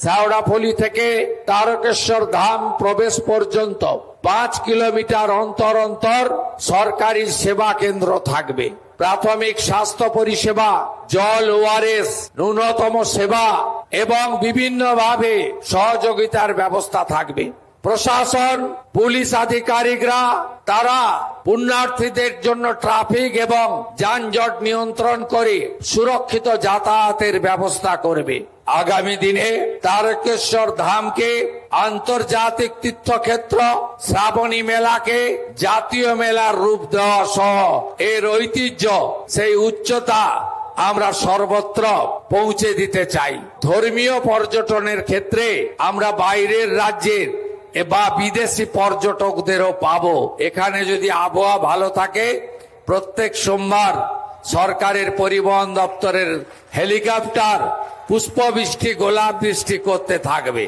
শেওড়াফুলি থেকে তারকেশ্বর ধাম প্রবেশ পর্যন্ত 5 কিলোমিটার অন্তর অন্তর সরকারি সেবা কেন্দ্র থাকবে। প্রাথমিক স্বাস্থ্য পরিষেবা, জল, ওআরএস, ন্যূনতম সেবা এবং বিভিন্নভাবে সহযোগিতার ব্যবস্থা থাকবে। প্রশাসন, পুলিশ আধিকারিকরা তারা পুণ্যার্থীদের জন্য ট্রাফিক এবং যানজট নিয়ন্ত্রণ করে সুরক্ষিত যাতায়াতের ব্যবস্থা করবে। আগামী দিনে তারকেশ্বর ধামকে আন্তর্জাতিক তীর্থক্ষেত্র, শ্রাবণী মেলাকে জাতীয় মেলার রূপ দেওয়া সহ এর ঐতিহ্য, সেই উচ্চতা আমরা সর্বত্র পৌঁছে দিতে চাই। ধর্মীয় পর্যটনের ক্ষেত্রে আমরা বাইরের রাজ্যের বা বিদেশি পর্যটকদেরও পাবো। এখানে যদি আবহাওয়া ভালো থাকে, প্রত্যেক সোমবার সরকারের পরিবহন দপ্তরের হেলিকপ্টার পুষ্পবৃষ্টি, গোলাপ বৃষ্টি করতে থাকবে।